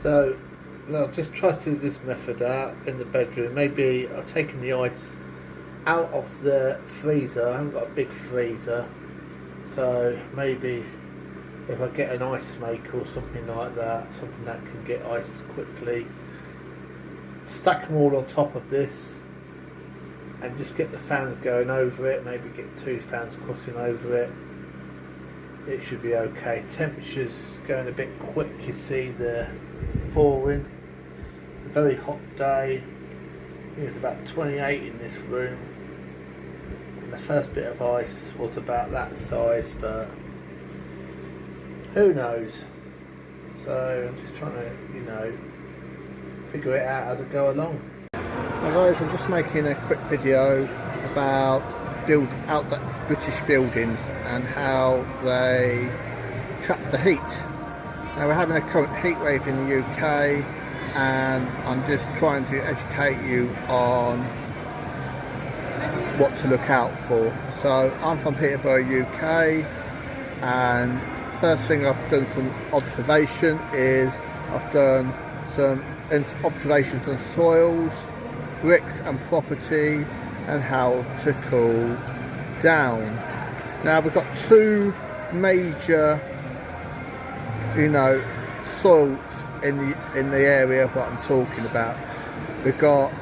So no, just trusted this method out in the bedroom. Maybe I've taken the ice out of the freezer. I haven't got a big freezer, so maybe if I get an ice maker or something like that, something that can get ice quickly, stack them all on top of this and just get the fans going over it. Maybe get 2 fans crossing over it. It should be okay. Temperature's going a bit quick, you see they're falling. A very hot day. It's about 28 in this room. And the first bit of ice was about that size, but who knows? So I'm just trying to, figure it out as I go along. Now guys, I'm just making a quick video about out the British buildings and how they trap the heat. Now we're having a current heat wave in the UK, and I'm just trying to educate you on what to look out for. So I'm from Peterborough, UK, and first thing I've done some observation is I've done some observations on soils, bricks and property, and how to cool down. Now we've got 2 major soils in the area what I'm talking about. We've got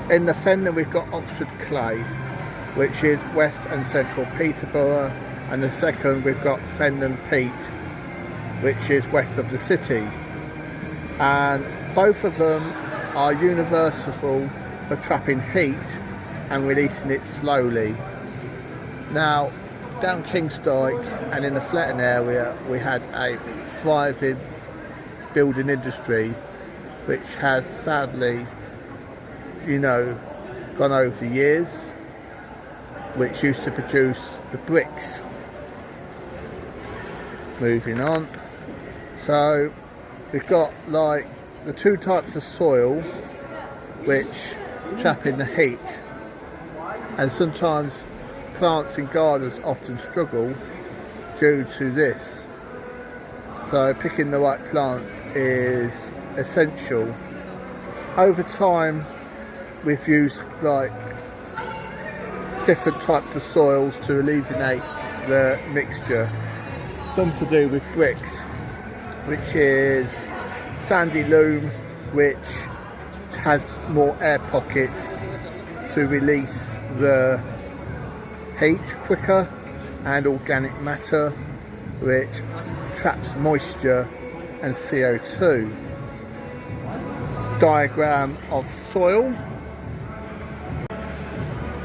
in the Fenner we've got Oxford clay, which is west and central Peterborough, and the second we've got Fenton peat, which is west of the city, and both of them are universal for trapping heat and releasing it slowly. Now down Kingsdyke and in the Fletton area we had a thriving building industry which has sadly gone over the years, which used to produce the bricks. Moving on, so we've got like the 2 types of soil which trap in the heat, and sometimes plants in gardens often struggle due to this, so picking the right plants is essential. Over time we've used like different types of soils to alleviate the mixture. Some to do with bricks, which is sandy loam, which has more air pockets to release the heat quicker, and organic matter, which traps moisture and CO2. Diagram of soil.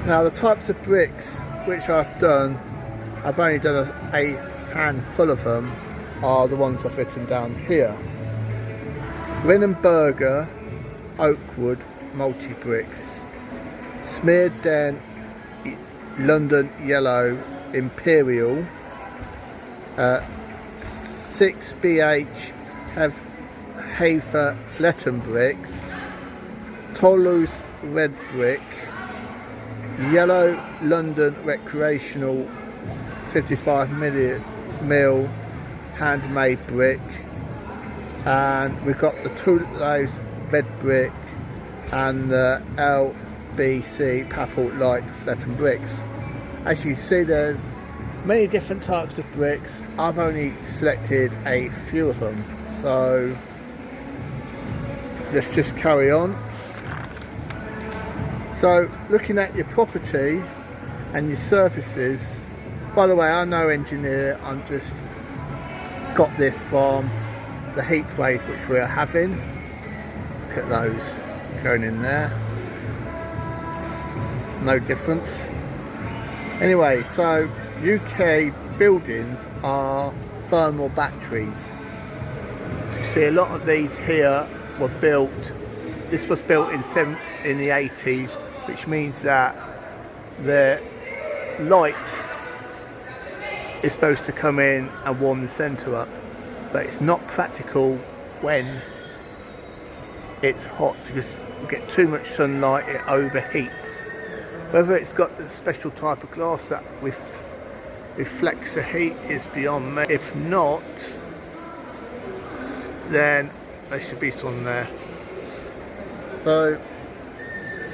Now the types of bricks which I've done, I've only done a handful of them, are the ones I've written down here. Rinnenberger Oakwood multi bricks, Smeared Den London Yellow Imperial, 6BH Hafer Fletton bricks, Toulouse red brick, Yellow London Recreational 55mm handmade brick, and we've got the Toulouse red brick and the LBC Papal Light Fletton bricks. As you see, there's many different types of bricks. I've only selected a few of them, so let's just carry on. So looking at your property and your surfaces, by the way, I'm no engineer, I'm just got this from the heat wave which we're having. Look at those going in there, no difference. Anyway, so UK buildings are thermal batteries. So you see a lot of these here were built, this was built in the 80s, which means that the light is supposed to come in and warm the centre up, but it's not practical when it's hot because you get too much sunlight, it overheats. Whether it's got a special type of glass that reflects the heat is beyond me. If not, then they should be on there. So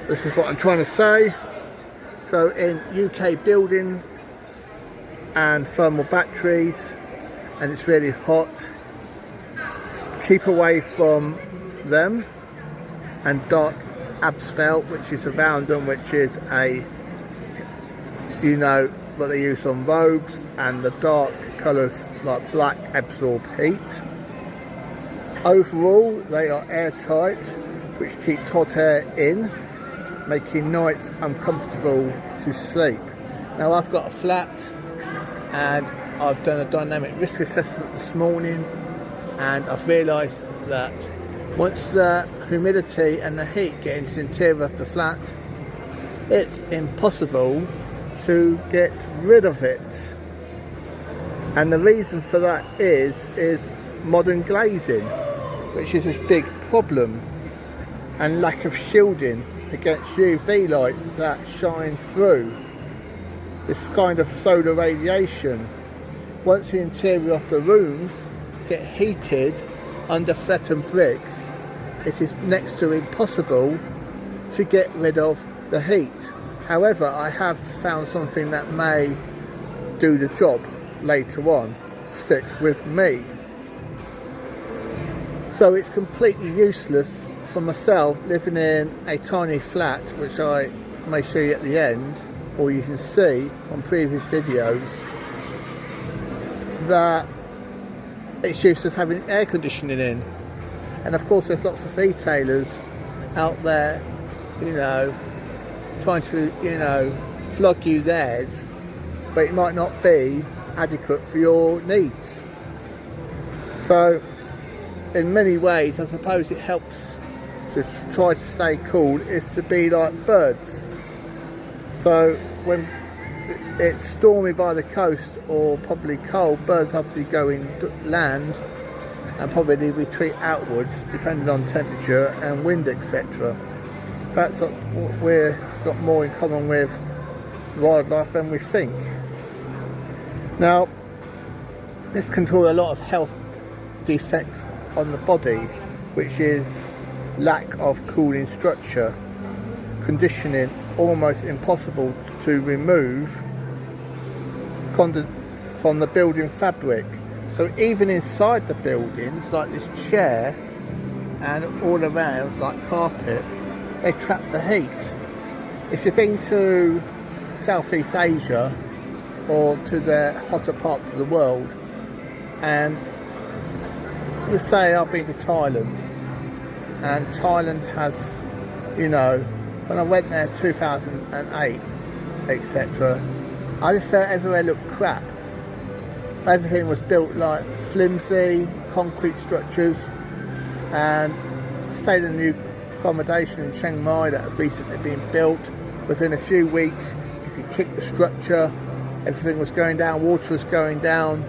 this is what I'm trying to say. So in UK buildings and thermal batteries, and it's really hot, keep away from them. And dark asphalt, which is around them, which is a, you know, what they use on roads, and the dark colours like black absorb heat. Overall, they are airtight, which keeps hot air in, making nights uncomfortable to sleep. Now I've got a flat, and I've done a dynamic risk assessment this morning, and I've realised that once the humidity and the heat get into the interior of the flat, it's impossible to get rid of it. And the reason for that is modern glazing, which is a big problem, and lack of shielding against UV lights that shine through. This kind of solar radiation, once the interior of the rooms get heated under flattened bricks, it is next to impossible to get rid of the heat. However, I have found something that may do the job later on. Stick with me. So it's completely useless for myself living in a tiny flat, which I may show you at the end, or you can see on previous videos, that it's useless having air conditioning in. And of course there's lots of retailers out there, you know, trying to, you know, flog you theirs, but it might not be adequate for your needs. So in many ways, I suppose it helps to try to stay cool is to be like birds. So when it's stormy by the coast or probably cold, birds obviously go inland and probably retreat outwards depending on temperature and wind, etc. That's what we've got more in common with wildlife than we think. Now, this can cause a lot of health defects on the body, which is lack of cooling structure, conditioning almost impossible to remove from the building fabric. So even inside the buildings, like this chair and all around, like carpet, they trap the heat. If you've been to Southeast Asia or to the hotter parts of the world, and let's say I've been to Thailand, and Thailand has, you know, when I went there 2008, etc., I just felt everywhere looked crap. Everything was built like flimsy concrete structures, and I stayed in a new accommodation in Chiang Mai that had recently been built. Within a few weeks you could kick the structure, everything was going down, water was going down,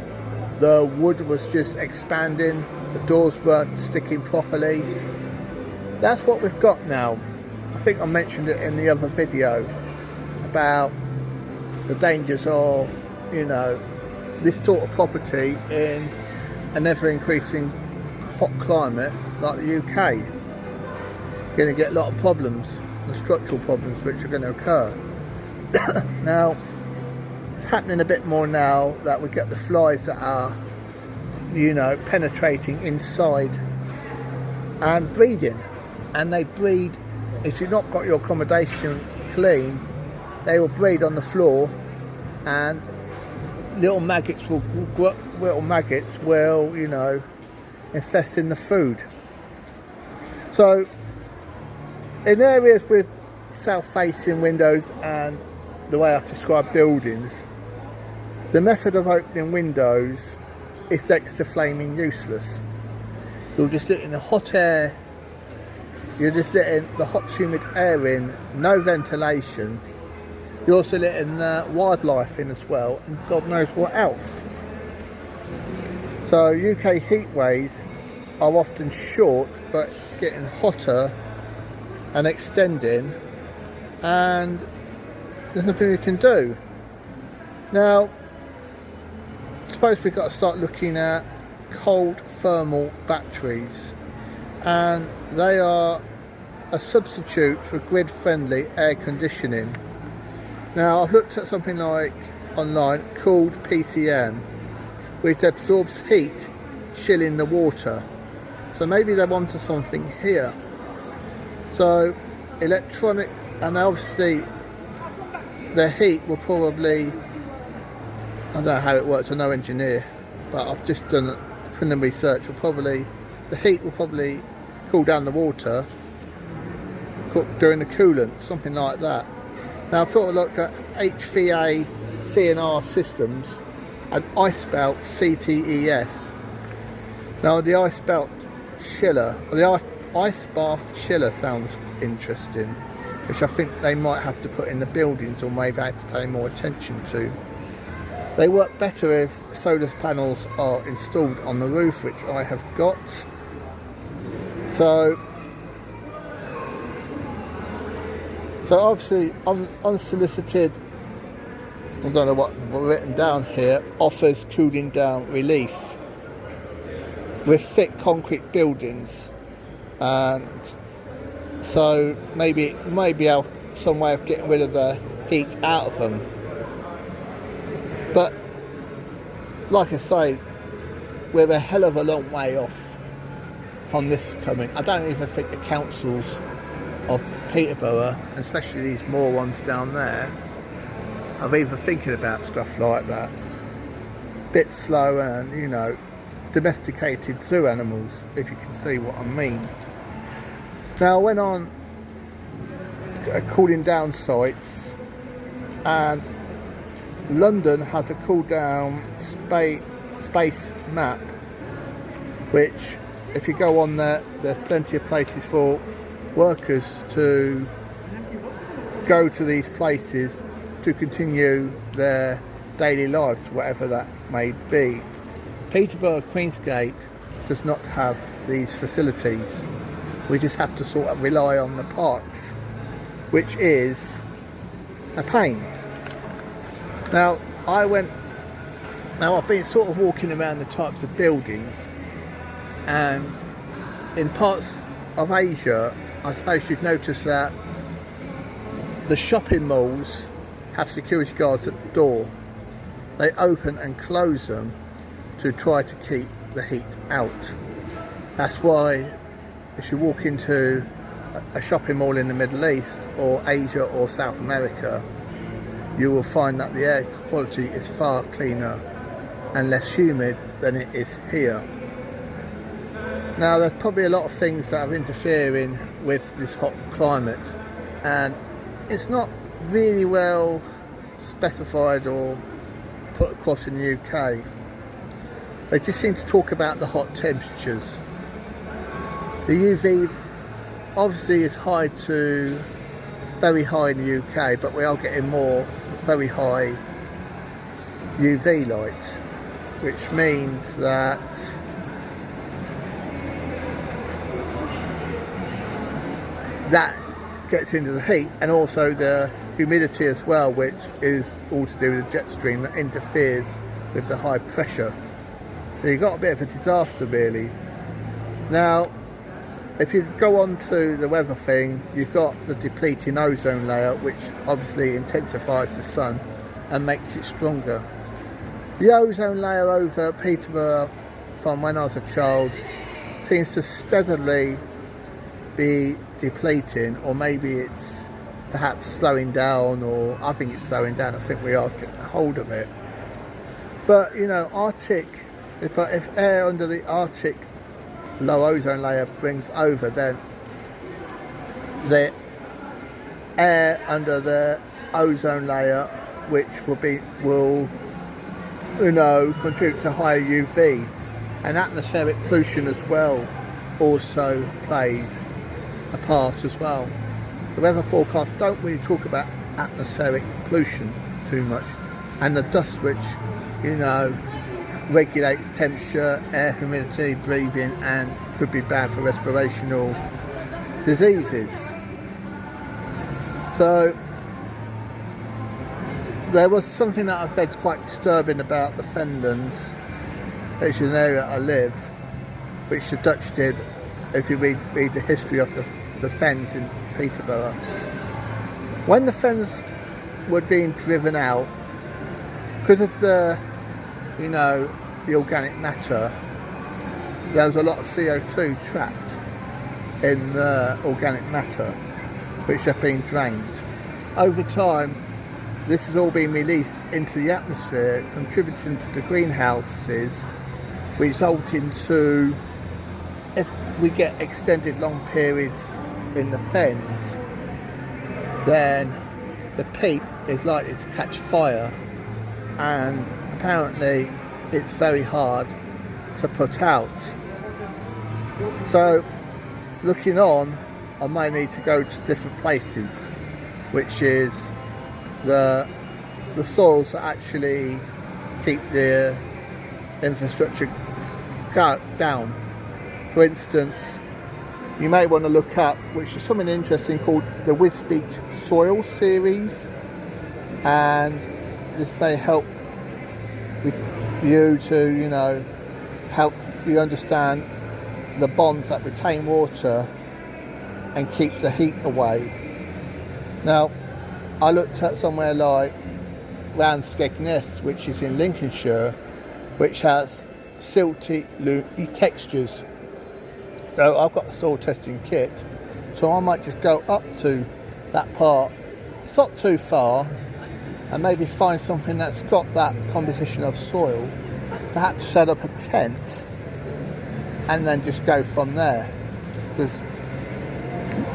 the wood was just expanding, the doors weren't sticking properly. That's what we've got now. I think I mentioned it in the other video about the dangers of, you know, this sort of property in an ever increasing hot climate like the UK. You're going to get a lot of problems, the structural problems which are going to occur. Now, it's happening a bit more now that we get the flies that are, you know, penetrating inside and breeding. And they breed, if you've not got your accommodation clean, they will breed on the floor, and little maggots will, you know, infest in the food. So in areas with south-facing windows and the way I describe buildings, the method of opening windows is next to flaming useless. You're just letting the hot air, you're just letting the hot humid air in, no ventilation. You're also letting the wildlife in as well, and God knows what else. So UK heat waves are often short but getting hotter and extending, and there's nothing we can do. Now, I suppose we've got to start looking at cold thermal batteries, and they are a substitute for grid-friendly air conditioning. Now, I've looked at something like online called PCM, which absorbs heat, chilling the water. So maybe they're onto something here. So electronic, and obviously the heat will probably, I don't know how it works, I'm no engineer, but I've just done a preliminary research. The heat will probably cool down the water during the coolant, something like that. Now, I've sort of looked at HVA CNR systems and ice belt CTES. Now, the ice belt chiller, the ice bath chiller sounds interesting, which I think they might have to put in the buildings, or maybe have to pay more attention to. They work better if solar panels are installed on the roof, which I have got. So obviously, unsolicited, I don't know what written down here, offers cooling down relief with thick concrete buildings, and so maybe some way of getting rid of the heat out of them. But like I say, we're a hell of a long way off from this coming. I don't even think the councils of Peterborough, and especially these more ones down there, are even thinking about stuff like that. Bit slow, and you know, domesticated zoo animals, if you can see what I mean. Now, I went on cooling down sites, and London has a cool down space map, which if you go on there, there's plenty of places for workers to go to these places to continue their daily lives, whatever that may be. Peterborough Queensgate does not have these facilities. We just have to sort of rely on the parks, which is a pain. Now, I've been sort of walking around the types of buildings, and in parts of Asia, I suppose you've noticed that the shopping malls have security guards at the door. They open and close them to try to keep the heat out. That's why if you walk into a shopping mall in the Middle East or Asia or South America, you will find that the air quality is far cleaner and less humid than it is here. Now, there's probably a lot of things that are interfering with this hot climate, and it's not really well specified or put across in the UK. They just seem to talk about the hot temperatures. The UV obviously is very high in the UK, but we are getting more very high UV light, which means that gets into the heat, and also the humidity as well, which is all to do with the jet stream that interferes with the high pressure. So you've got a bit of a disaster, really. Now, if you go on to the weather thing, you've got the depleting ozone layer, which obviously intensifies the sun and makes it stronger. The ozone layer over Peterborough, from when I was a child, seems to steadily be depleting, or maybe it's perhaps slowing down, or I think it's slowing down. I think we are getting hold of it. But you know, if air under the Arctic low ozone layer brings over, then the air under the ozone layer, which will contribute to higher UV, and atmospheric pollution as well also plays a part as well. The weather forecasts don't really talk about atmospheric pollution too much, and the dust, which regulates temperature, air humidity, breathing, and could be bad for respirational diseases. So there was something that I found quite disturbing about the Fenlands, which is an area I live, which the Dutch did. If you read the history of the fens in Peterborough, when the fens were being driven out, because of the organic matter, there was a lot of CO2 trapped in the organic matter, which have been drained. Over time, this has all been released into the atmosphere, contributing to the greenhouses, resulting to, if we get extended long periods in the fens, then the peat is likely to catch fire, and apparently it's very hard to put out. So looking on, I may need to go to different places, which is the soils that actually keep the infrastructure down. For instance, you may want to look up, which is something interesting, called the Wisbech Soil Series, and this may help with you to help you understand the bonds that retain water and keeps the heat away. Now, I looked at somewhere like round Skegness, which is in Lincolnshire, which has silty, loamy textures. So I've got a soil testing kit, so I might just go up to that part, it's not too far, and maybe find something that's got that composition of soil, perhaps set up a tent and then just go from there, because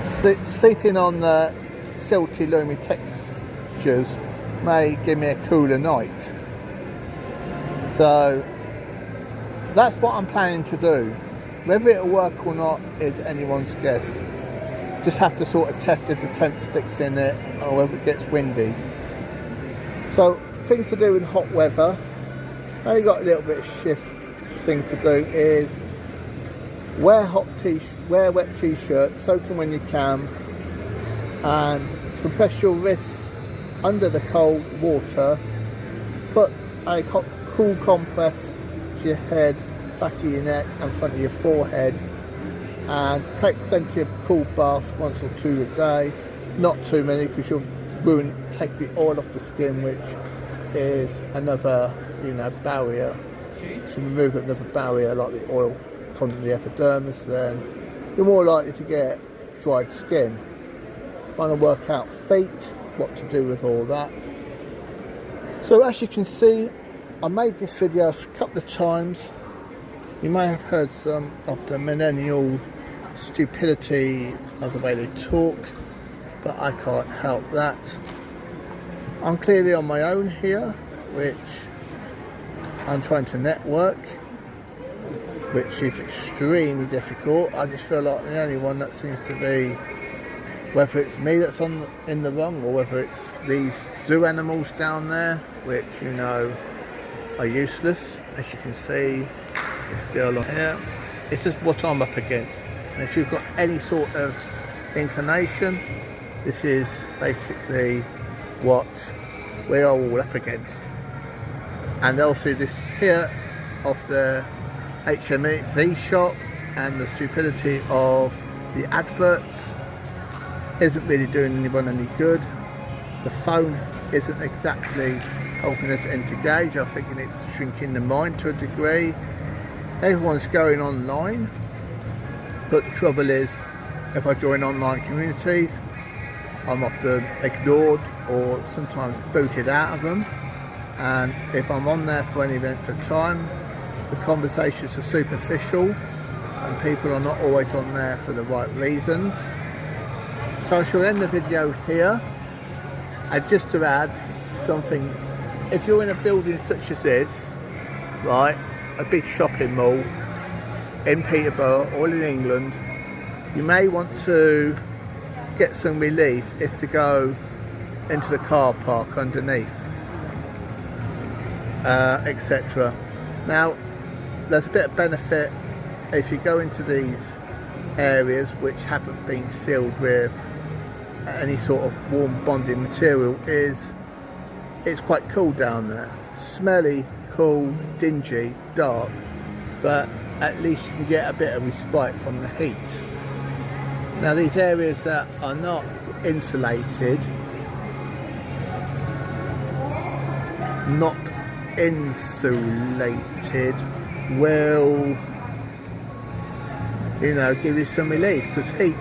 sleeping on the silty, loamy textures may give me a cooler night. So that's what I'm planning to do. Whether it'll work or not is anyone's guess. Just have to sort of test if the tent sticks in it or whether it gets windy. So things to do in hot weather, only got a little bit of shift things to do, is wear wet t-shirts, soak them when you can, and compress your wrists under the cold water. Put a cool compress to your head, back of your neck and front of your forehead, and take plenty of cool baths, once or two a day, not too many because you'll take the oil off the skin, which is another barrier. So remove another barrier like the oil from the epidermis, then you're more likely to get dried skin. Trying to work out feet, what to do with all that. So as you can see, I made this video a couple of times. You may have heard some of the millennial stupidity of the way they talk, but I can't help that. I'm clearly on my own here, which I'm trying to network, which is extremely difficult. I just feel like the only one that seems to be, whether it's me that's in the wrong or whether it's these zoo animals down there, which are useless. As you can see, this girl on here, it's just what I'm up against. And if you've got any sort of inclination, this is basically what we are all up against. And also this here of the HMV shop and the stupidity of the adverts isn't really doing anyone any good. The phone isn't exactly helping us engage. I think it's shrinking the mind to a degree. Everyone's going online, but the trouble is, if I join online communities, I'm often ignored or sometimes booted out of them. And if I'm on there for any length of time, the conversations are superficial and people are not always on there for the right reasons. So I shall end the video here. And just to add something, if you're in a building such as this, right, a big shopping mall in Peterborough or in England, you may want to get some relief is to go into the car park underneath, etc. Now there's a bit of benefit if you go into these areas which haven't been sealed with any sort of warm bonding material, is it's quite cool down there. Smelly, cool, dingy, dark, but at least you can get a bit of respite from the heat. Now these areas that are not insulated, will, you know, give you some relief, because heat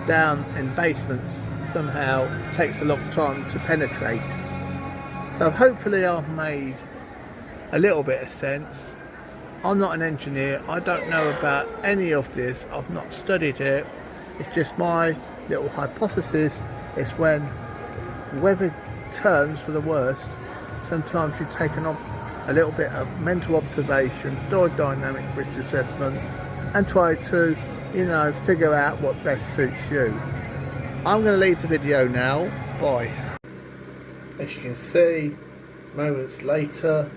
down in basements somehow takes a long time to penetrate. So hopefully I've made a little bit of sense. I'm not an engineer, I don't know about any of this, I've not studied it. It's just my little hypothesis. It's when weather turns for the worst, sometimes you take a little bit of mental observation, do a dynamic risk assessment, and try to, you know, figure out what best suits you. I'm going to leave the video now. Bye. As you can see, moments later,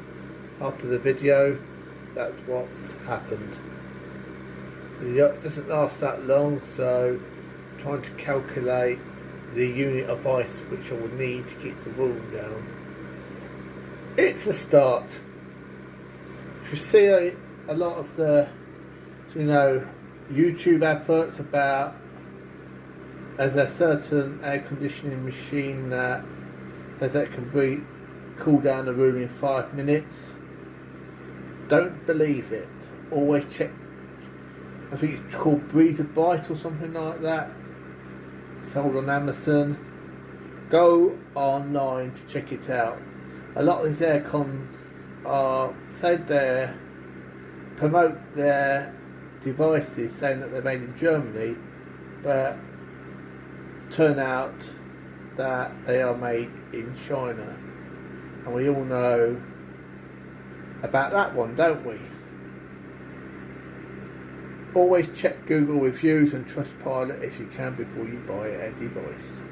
after the video, that's what's happened. So it doesn't last that long, so I'm trying to calculate the unit of ice which I would need to keep the room down. It's a start. You see a lot of the, you know, YouTube adverts about, as a certain air conditioning machine that says that can cool down the room in 5 minutes. Don't believe it. Always check. I think it's called Breather Bite or something like that. Sold on Amazon. Go online to check it out. A lot of these air cons are said they promote their devices saying that they're made in Germany, but turn out that they are made in China, and we all know about that one, don't we? Always check Google reviews and Trustpilot if you can before you buy a device.